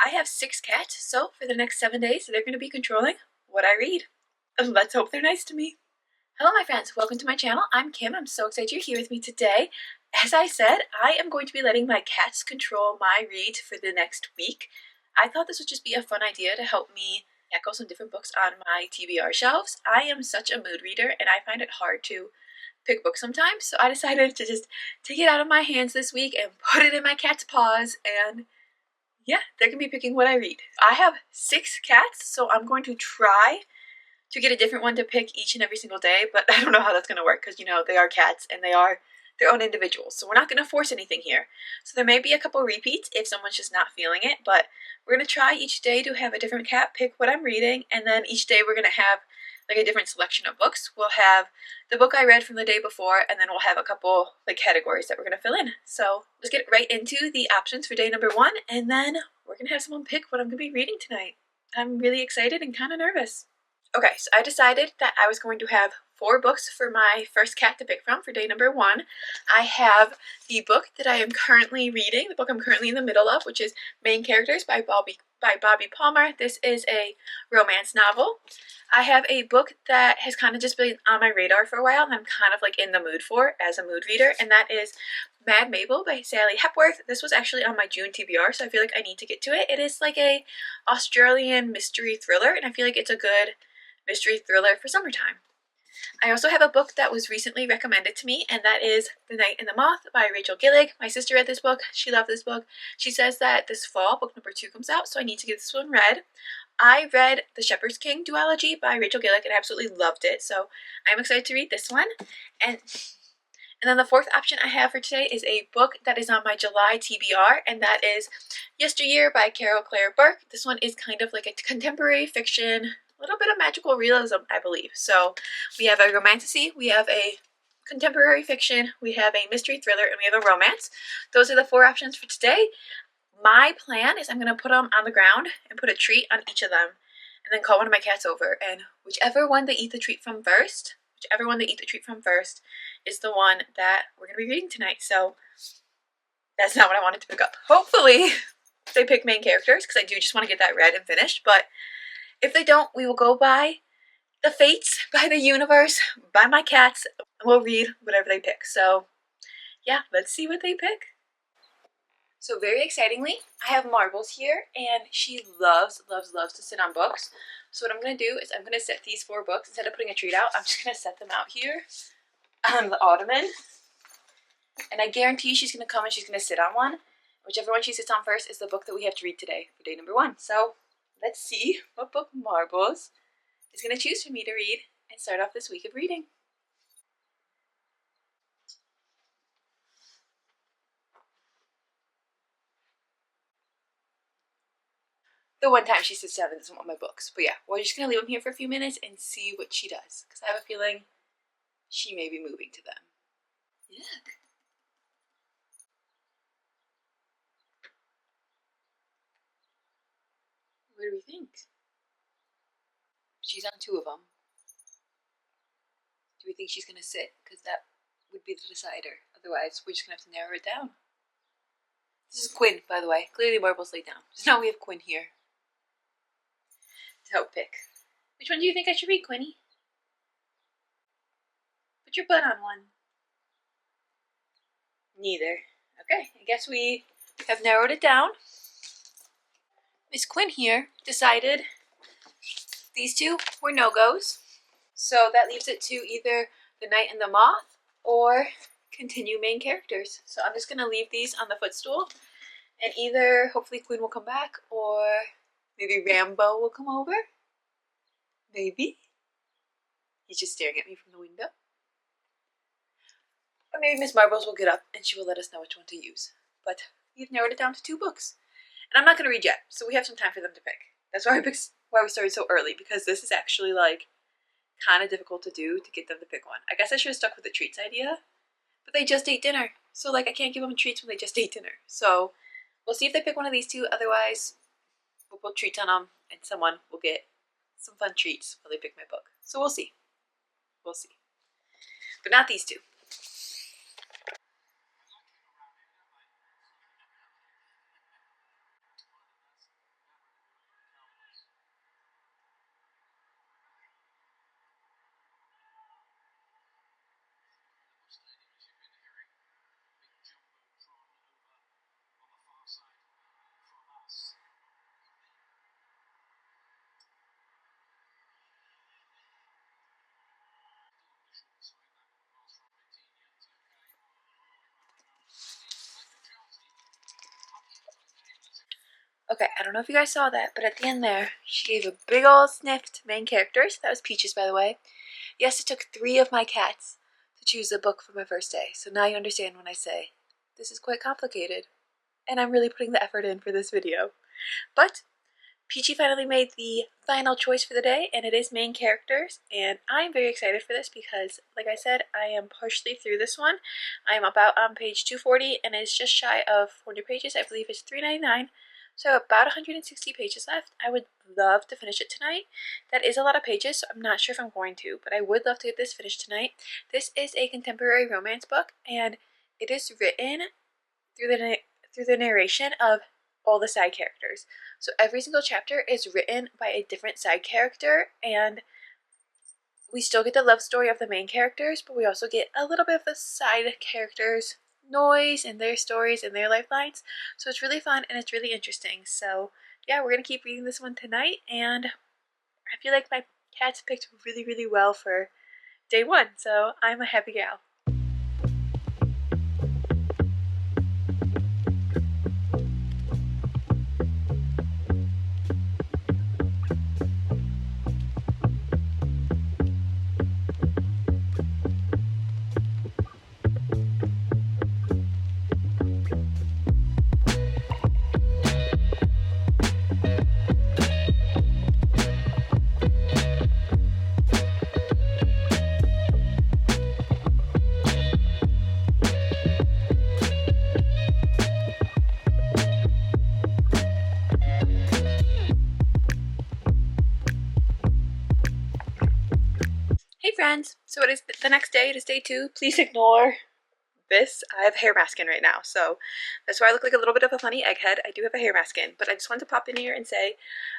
I have 6 cats, so for the next 7 days, they're going to be controlling what I read. And let's hope they're nice to me. Hello my friends, welcome to my channel. I'm Kim. I'm so excited you're here with me today. As I said, I am going to be letting my cats control my read for the next week. I thought this would just be a fun idea to help me tackle some different books on my TBR shelves. I am such a mood reader and I find it hard to pick books sometimes, so I decided to just take it out of my hands this week and put it in my cat's paws, and yeah, they're going to be picking what I read. I have 6 cats, so I'm going to try to get a different one to pick each and every single day, but I don't know how that's going to work because, you know, they are cats and they are their own individuals, so we're not going to force anything here. So there may be a couple repeats if someone's just not feeling it, but we're going to try each day to have a different cat pick what I'm reading, and then each day we're going to have like a different selection of books. We'll have the book I read from the day before, and then we'll have a couple like categories that we're going to fill in. So let's get right into the options for day number 1, and then we're going to have someone pick what I'm going to be reading tonight. I'm really excited and kind of nervous. Okay, so I decided that I was going to have 4 books for my first cat to pick from for day number 1. I have the book that I am currently reading, the book I'm currently in the middle of, which is Main Characters by Bobby Palmer. This is a romance novel. I have a book that has kind of just been on my radar for a while and I'm kind of like in the mood for as a mood reader, and that is Mad Mabel by Sally Hepworth. This was actually on my June TBR, so I feel like I need to get to it. It is like a Australian mystery thriller, and I feel like it's a good mystery thriller for summertime. I also have a book that was recently recommended to me, and that is The Night and the Moth by Rachel Gillig. My sister read this book. She loved this book. She says that this fall, book number 2 comes out, so I need to get this one read. I read The Shepherd's King duology by Rachel Gillig and absolutely loved it, so I'm excited to read this one. And then the 4th option I have for today is a book that is on my July TBR, and that is Yesteryear by Carol Claire Burke. This one is kind of like a contemporary fiction, a little bit of magical realism, I believe. So we have a romantasy, we have a contemporary fiction, we have a mystery thriller, and we have a romance. Those are the 4 options for today. My plan is I'm going to put them on the ground and put a treat on each of them and then call one of my cats over, and whichever one they eat the treat from first, is the one that we're going to be reading tonight. So that's not what I wanted to pick up. Hopefully they pick Main Characters because I do just want to get that read and finished, but if they don't, we will go by the fates, by the universe, by my cats, and we'll read whatever they pick. So yeah, let's see what they pick. So very excitingly, I have Marbles here, and she loves to sit on books. So what I'm going to do is I'm going to set these 4 books, instead of putting a treat out, I'm just going to set them out here on the ottoman. And I guarantee she's going to come and she's going to sit on one. Whichever one she sits on first is the book that we have to read today for day number 1. So let's see what book Marbles is going to choose for me to read and start off this week of reading. The one time she sits down and doesn't want my books. But yeah, we're just going to leave them here for a few minutes and see what she does, because I have a feeling she may be moving to them. Yuck. What do we think? She's on 2 of them. Do we think she's going to sit? Because that would be the decider. Otherwise, we're just going to have to narrow it down. This is Quinn, by the way. Clearly Marbles laid down. So now we have Quinn here to help pick. Which one do you think I should read, Quinny? Put your butt on one. Neither. Okay, I guess we have narrowed it down. Miss Quinn here decided these 2 were no-goes. So that leaves it to either The Night and the Moth or continue Main Characters. So I'm just going to leave these on the footstool, and either hopefully Quinn will come back, or maybe Rambo will come over. Maybe. He's just staring at me from the window. Or maybe Miss Marbles will get up and she will let us know which one to use. But we've narrowed it down to 2 books. And I'm not going to read yet, so we have some time for them to pick. That's why we started so early, because this is actually like kind of difficult to do to get them to pick one. I guess I should have stuck with the treats idea, but they just ate dinner. So like I can't give them treats when they just ate dinner. So we'll see if they pick one of these 2. Otherwise, we'll put treats on them and someone will get some fun treats while they pick my book. So we'll see. We'll see. But not these 2. Okay, I don't know if you guys saw that, but at the end there, she gave a big old sniff to main characters. That was Peaches, by the way. Yes, it took 3 of my cats to choose a book for my first day, so now you understand when I say this is quite complicated, and I'm really putting the effort in for this video. But Peachy finally made the final choice for the day, and it is main characters, and I'm very excited for this because, like I said, I am partially through this one. I am about on page 240, and it's just shy of 400 pages. I believe it's 399, so about 160 pages left. I would love to finish it tonight. That is a lot of pages, so I'm not sure if I'm going to, but I would love to get this finished tonight. This is a contemporary romance book, and it is written through the narration of all the side characters. So every single chapter is written by a different side character, and we still get the love story of the main characters, but we also get a little bit of the side characters' noise and their stories and their lifelines. So it's really fun and it's really interesting. So yeah, we're gonna keep reading this one tonight, and I feel like my cats picked really, really well for day 1, so I'm a happy gal. Hey friends, so it is the next day. It is day 2. Please ignore this. I have a hair mask in right now, so that's why I look like a little bit of a funny egghead. I do have a hair mask in, but I just wanted to pop in here and say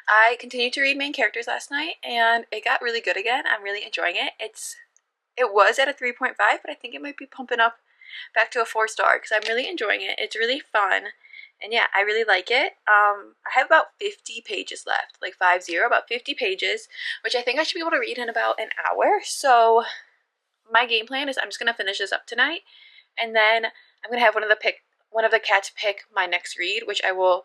I continued to read main characters last night, and it got really good again. I'm really enjoying it. It was at a 3.5, but I think it might be pumping up back to a 4-star because I'm really enjoying it. It's really fun. And yeah, I really like it. I have about 50 pages left, like 50, about 50 pages, which I think I should be able to read in about an hour. So my game plan is I'm just gonna finish this up tonight, and then I'm gonna have one of the cats pick my next read, which I will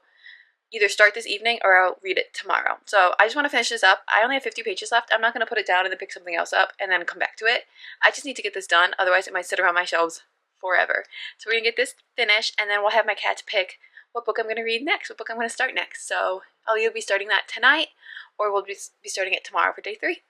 either start this evening or I'll read it tomorrow. So I just want to finish this up. I only have 50 pages left. I'm not gonna put it down and then pick something else up and then come back to it. I just need to get this done, otherwise it might sit around my shelves forever. So we're gonna get this finished, and then we'll have my cats pick what book I'm gonna read next, what book I'm gonna start next. So I'll either be starting that tonight or we'll be starting it tomorrow for day 3.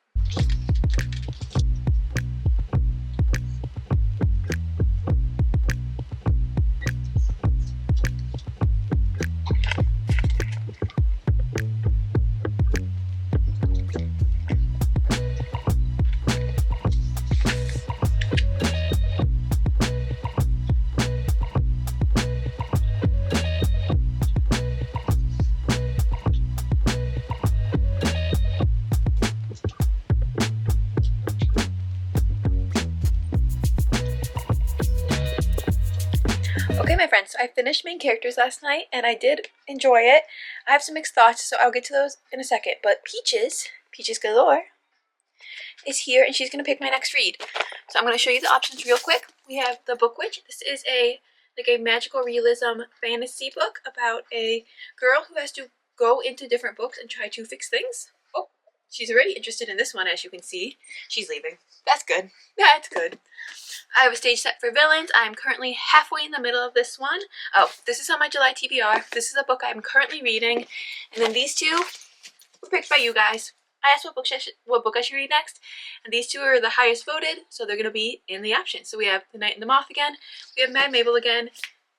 Okay, my friends, so I finished main characters last night, and I did enjoy it. I have some mixed thoughts, so I'll get to those in a second. But Peaches Galore, is here, and she's going to pick my next read. So I'm going to show you the options real quick. We have The Book Witch. This is a magical realism fantasy book about a girl who has to go into different books and try to fix things. Oh, she's already interested in this one, as you can see. She's leaving. That's good. That's good. I have a stage set for villains. I am currently halfway in the middle of this one. Oh, this is on my July TBR. This is a book I'm currently reading. And then these two were picked by you guys. I asked what book I should read next, and these two are the highest voted, so they're going to be in the options. So we have The Knight and the Moth again, we have Mad Mabel again,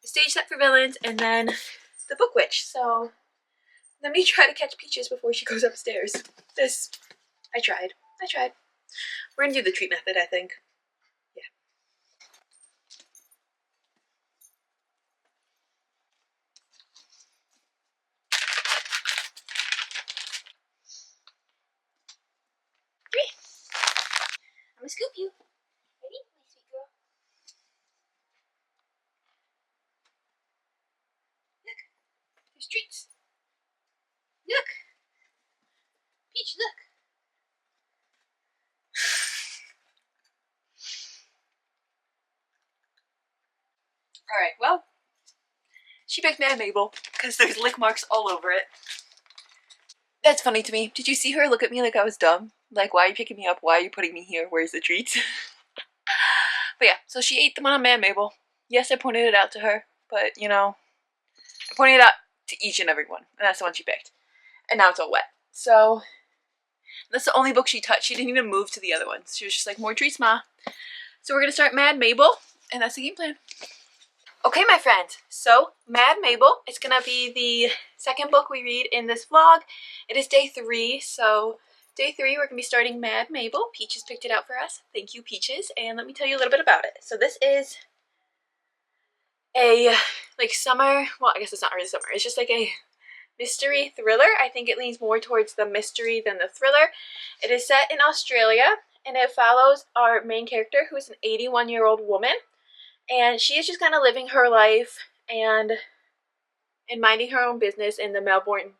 the stage set for villains, and then The Book Witch. So let me try to catch Peaches before she goes upstairs. I tried. We're going to do the treat method, I think. Yeah. I'm going to scoop you. Ready, my sweet girl? Look, there's treats. Look. Peach, look. Alright, well, she picked Mad Mabel because there's lick marks all over it. That's funny to me. Did you see her look at me like I was dumb? Like, why are you picking me up? Why are you putting me here? Where's the treats? But yeah, so she ate them on Mad Mabel. Yes, I pointed it out to her, but you know, I pointed it out to each and every one, and that's the one she picked. And now it's all wet. So that's the only book she touched. She didn't even move to the other ones. She was just like, more treats, Ma. So we're gonna start Mad Mabel, and that's the game plan. Okay, my friends, so Mad Mabel is gonna be the second book we read in this vlog. It is day 3, so day 3 we're gonna be starting Mad Mabel. Peaches picked it out for us. Thank you, Peaches, and let me tell you a little bit about it. So this is a like summer, well, I guess it's not really summer, it's just like a mystery thriller. I think it leans more towards the mystery than the thriller. It is set in Australia, and it follows our main character, who is an 81-year-old woman. And she is just kind of living her life and minding her own business in the Melbourne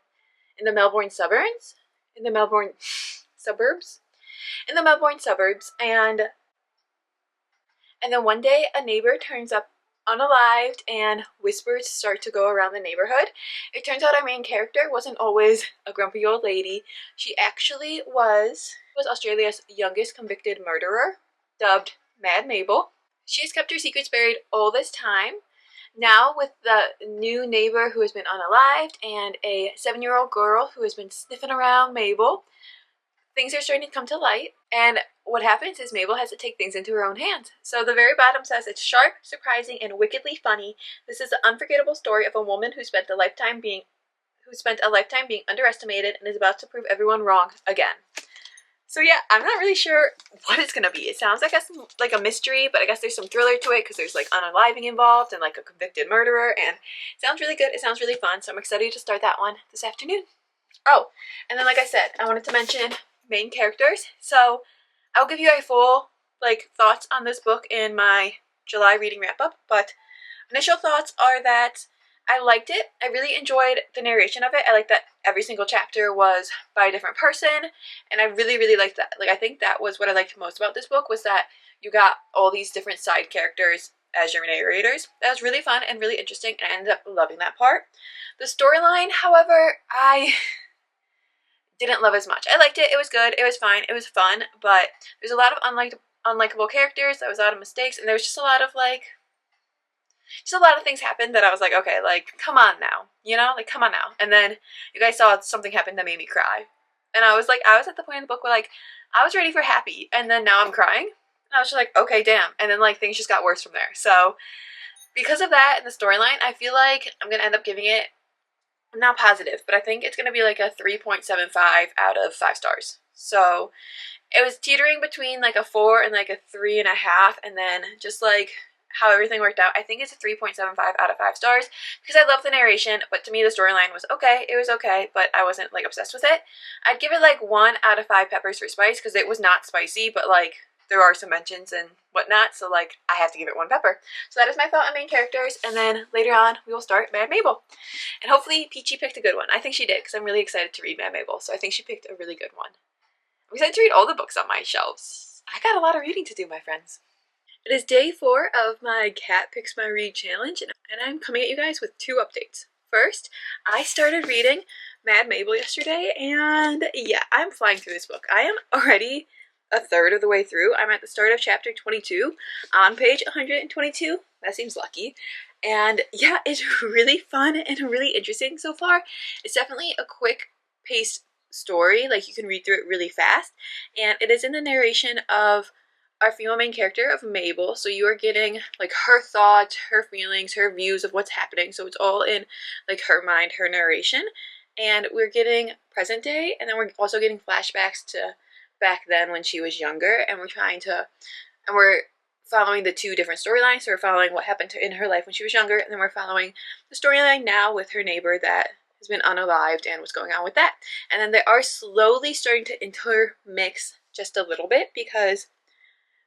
suburbs. And then one day a neighbor turns up unalived and whispers start to go around the neighborhood. It turns out our main character wasn't always a grumpy old lady. She actually was Australia's youngest convicted murderer, dubbed Mad Mabel. She has kept her secrets buried all this time. Now, with the new neighbor who has been unalived and a 7-year-old girl who has been sniffing around Mabel, things are starting to come to light. And what happens is Mabel has to take things into her own hands. So the very bottom says, it's sharp, surprising, and wickedly funny. This is the unforgettable story of a woman who spent a lifetime being underestimated and is about to prove everyone wrong again. So yeah, I'm not really sure what it's gonna be. It sounds like a mystery, but I guess there's some thriller to it because there's like unaliving involved and like a convicted murderer, and it sounds really good. It sounds really fun, so I'm excited to start that one this afternoon. Oh, and then like I said, I wanted to mention main characters. So I'll give you a full like thoughts on this book in my July reading wrap up, but initial thoughts are that I liked it. I really enjoyed the narration of it. I like that every single chapter was by a different person, and I really, really liked that. Like, I think that was what I liked most about this book, was that you got all these different side characters as your narrators. That was really fun and really interesting, and I ended up loving that part. The storyline, however, I didn't love as much. I liked it. It was good. It was fine. It was fun, but there's a lot of unlikable characters. There was a lot of mistakes, and there was just a lot of things happened that I was like, okay, like, come on now, you know, like, come on now. And then you guys saw something happen that made me cry. And I was at the point in the book where, like, I was ready for happy, and then now I'm crying. And I was just like, okay, damn. And then, like, things just got worse from there. So, because of that and the storyline, I feel like I'm going to end up giving it, not positive, but I think it's going to be like a 3.75 out of 5 stars. So, it was teetering between, like, a 4 and, like, a 3.5, and then just, like, how everything worked out, I think it's a 3.75 out of 5 stars because I love the narration, but to me the storyline was okay. It was okay, but I wasn't like obsessed with it. I'd give it like 1 out of 5 peppers for spice because it was not spicy, but like there are some mentions and whatnot, so like I have to give it 1 pepper. So that is my thought on main characters, and then later on we will start Mad Mabel. And hopefully Peachy picked a good one. I think she did because I'm really excited to read Mad Mabel, so I think she picked a really good one. I'm excited to read all the books on my shelves. I got a lot of reading to do, my friends. It is day 4 of my Cat Picks My Read challenge, and I'm coming at you guys with 2 updates. First, I started reading Mad Mabel yesterday, and yeah, I'm flying through this book. I am already a third of the way through. I'm at the start of chapter 22 on page 122. That seems lucky. And yeah, it's really fun and really interesting so far. It's definitely a quick paced story, like you can read through it really fast, and it is in the narration of our female main character of Mabel, so you are getting like her thoughts, her feelings, her views of what's happening, so it's all in like her mind, her narration, and we're getting present day, and then we're also getting flashbacks to back then when she was younger, and we're following the 2 different storylines. So we're following what happened in her life when she was younger, and then we're following the storyline now with her neighbor that has been unalived and what's going on with that. And then they are slowly starting to intermix just a little bit because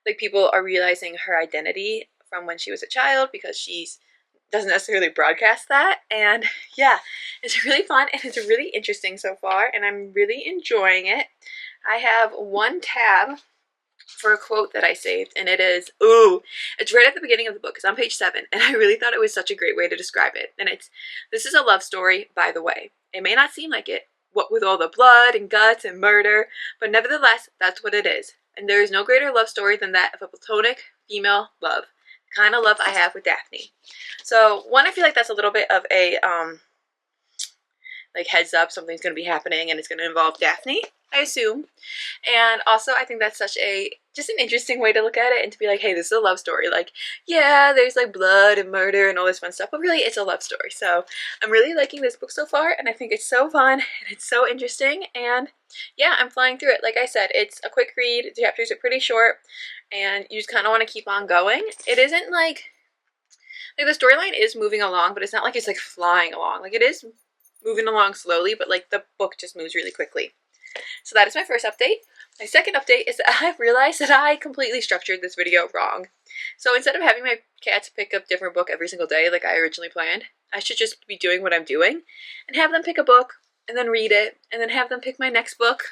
like people are realizing her identity from when she was a child because she doesn't necessarily broadcast that. And yeah, it's really fun and it's really interesting so far, and I'm really enjoying it. I have 1 tab for a quote that I saved, and it is, ooh, it's right at the beginning of the book. It's on page 7, and I really thought it was such a great way to describe it. And it's, "This is a love story, by the way. It may not seem like it, what with all the blood and guts and murder, but nevertheless, that's what it is. And there is no greater love story than that of a platonic female love. The kind of love I have with Daphne." So, one, I feel like that's a little bit of a, like, heads up, something's going to be happening, and it's going to involve Daphne, I assume. And also, I think that's such a, just an interesting way to look at it, and to be like, hey, this is a love story. Like, yeah, there's like blood and murder and all this fun stuff, but really it's a love story. So I'm really liking this book so far, and I think it's so fun, and it's so interesting, and yeah, I'm flying through it. Like I said, it's a quick read. The chapters are pretty short, and you just kind of want to keep on going. It isn't like the storyline is moving along, but it's not like it's like flying along. Like, it is moving along slowly, but like the book just moves really quickly. So that is my first update. My second update is that I realized that I completely structured this video wrong. So instead of having my cats pick up a different book every single day like I originally planned, I should just be doing what I'm doing and have them pick a book and then read it, and then have them pick my next book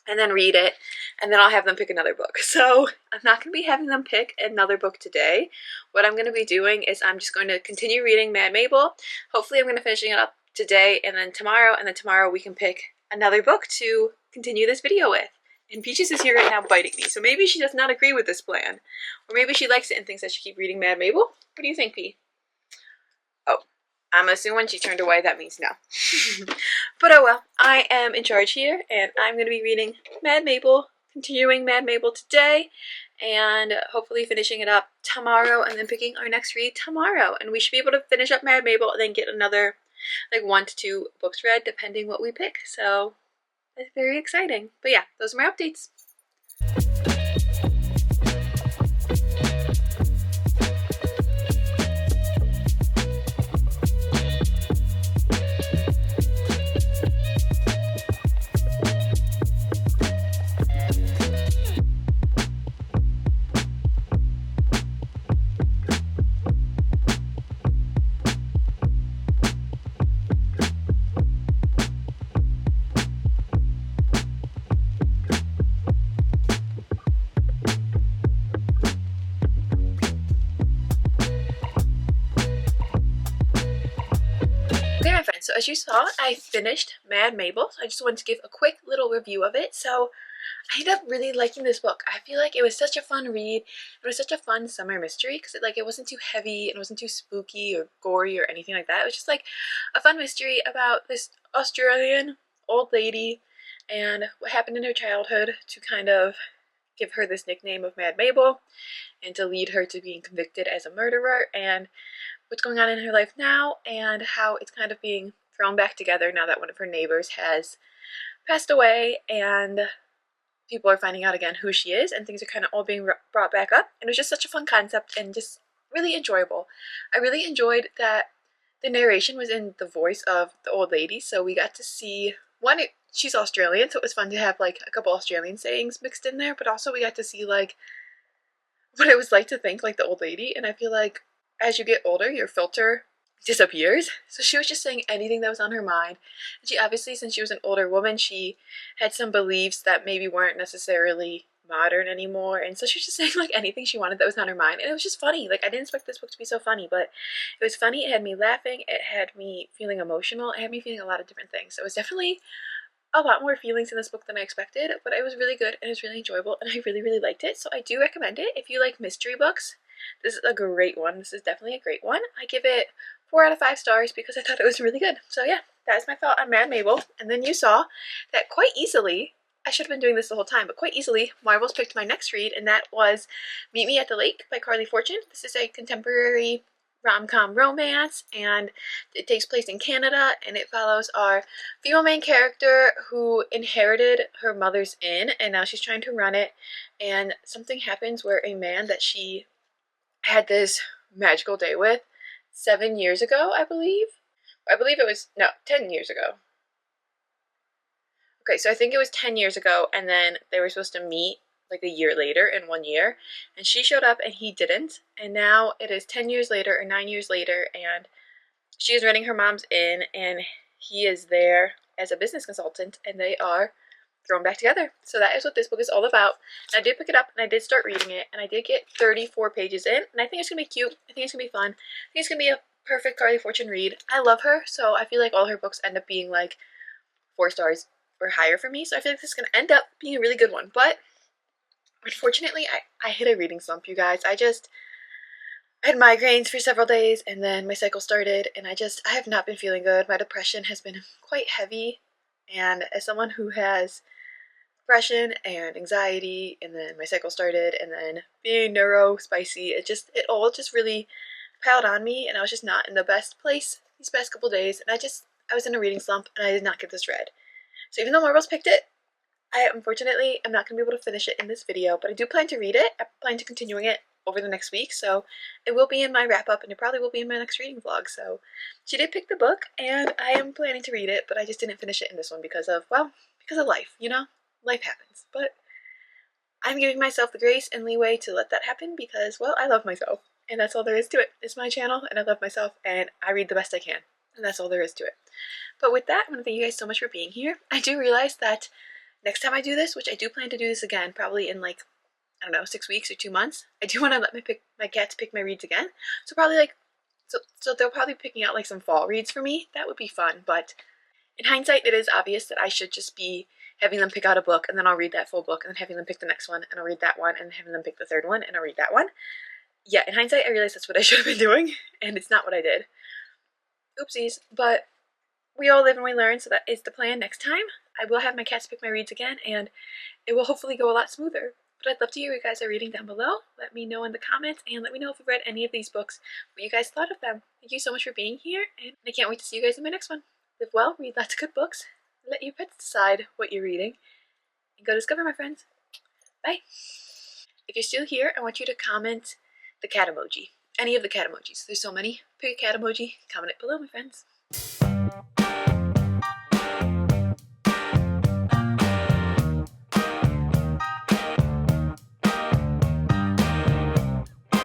and then read it, and then I'll have them pick another book. So I'm not going to be having them pick another book today. What I'm going to be doing is I'm just going to continue reading Mad Mabel. Hopefully I'm going to finish it up today and then tomorrow we can pick another book to continue this video with. And Peaches is here right now biting me, so maybe she does not agree with this plan. Or maybe she likes it and thinks I should keep reading Mad Mabel. What do you think, Pea? Oh, I'm assuming when she turned away that means no. But oh well, I am in charge here, and I'm going to be reading Mad Mabel, continuing Mad Mabel today, and hopefully finishing it up tomorrow, and then picking our next read tomorrow. And we should be able to finish up Mad Mabel and then get another like 1 to 2 books read, depending what we pick. So it's very exciting. But yeah, those are my updates. Okay, my friends, so as you saw, I finished Mad Mabel. So I just wanted to give a quick little review of it. So I ended up really liking this book. I feel like it was such a fun read. It was such a fun summer mystery because it wasn't too heavy, and it wasn't too spooky or gory or anything like that. It was just like a fun mystery about this Australian old lady and what happened in her childhood to kind of give her this nickname of Mad Mabel and to lead her to being convicted as a murderer, and what's going on in her life now and how it's kind of being thrown back together now that one of her neighbors has passed away, and people are finding out again who she is, and things are kind of all being brought back up. And it was just such a fun concept and just really enjoyable. I really enjoyed that the narration was in the voice of the old lady, so we got to see, one, she's Australian, so it was fun to have like a couple Australian sayings mixed in there, but also we got to see like what it was like to think like the old lady. And I feel like as you get older, your filter disappears. So she was just saying anything that was on her mind. And she obviously, since she was an older woman, she had some beliefs that maybe weren't necessarily modern anymore. And so she was just saying like anything she wanted that was on her mind. And it was just funny. Like, I didn't expect this book to be so funny, but it was funny. It had me laughing. It had me feeling emotional. It had me feeling a lot of different things. So it was definitely a lot more feelings in this book than I expected, but it was really good and it was really enjoyable, and I really, really liked it. So I do recommend it. If you like mystery books, this is a great one. This is definitely a great one. I give it 4 out of 5 stars because I thought it was really good. So yeah, that is my thought on Mad Mabel. And then you saw that quite easily, I should have been doing this the whole time, but quite easily, Marvel's picked my next read, and that was Meet Me at the Lake by Carly Fortune. This is a contemporary rom-com romance, and it takes place in Canada, and it follows our female main character who inherited her mother's inn, and now she's trying to run it, and something happens where a man that she had this magical day with 7 years ago, I believe it was, no, 10 years ago. Okay, so I think it was 10 years ago, and then they were supposed to meet like a year later in 1 year, and she showed up and he didn't, and now it is 10 years later or 9 years later, and she is running her mom's inn, and he is there as a business consultant, and they are thrown back together. So that is what this book is all about. And I did pick it up and I did start reading it, and I did get 34 pages in, and I think it's gonna be cute. I think it's gonna be fun. I think it's gonna be a perfect Carly Fortune read. I love her, so I feel like all her books end up being like 4 stars or higher for me. So I feel like this is gonna end up being a really good one. But unfortunately, I hit a reading slump, you guys. I had migraines for several days, and then my cycle started, and I have not been feeling good. My depression has been quite heavy, and as someone who has depression and anxiety, and then my cycle started, and then being neuro spicy, it all just really piled on me, and I was just not in the best place these past couple days, and I was in a reading slump, and I did not get this read. So even though Marvel's picked it, I unfortunately am not going to be able to finish it in this video, but I do plan to read it. I plan to continuing it over the next week, so it will be in my wrap-up, and it probably will be in my next reading vlog. So she did pick the book, and I am planning to read it, but I just didn't finish it in this one because of, well, because of life, you know? Life happens. But I'm giving myself the grace and leeway to let that happen because, well, I love myself, and that's all there is to it. It's my channel, and I love myself, and I read the best I can, and that's all there is to it. But with that, I want to thank you guys so much for being here. I do realize that next time I do this, which I do plan to do this again, probably in like, I don't know, 6 weeks or 2 months, I do want to let my cats pick my reads again. So probably like, so they'll probably be picking out like some fall reads for me. That would be fun. But in hindsight, it is obvious that I should just be having them pick out a book, and then I'll read that full book, and then having them pick the next one, and I'll read that one, and having them pick the third one, and I'll read that one. Yeah, in hindsight, I realize that's what I should have been doing, and it's not what I did. Oopsies, but we all live and we learn, so that is the plan next time. I will have my cats pick my reads again, and it will hopefully go a lot smoother. But I'd love to hear what you guys are reading down below. Let me know in the comments, and let me know if you've read any of these books, what you guys thought of them. Thank you so much for being here, and I can't wait to see you guys in my next one. Live well, read lots of good books, let your pets decide what you're reading, and go discover, my friends. Bye! If you're still here, I want you to comment the cat emoji. Any of the cat emojis. There's so many. Pick a cat emoji, comment it below, my friends.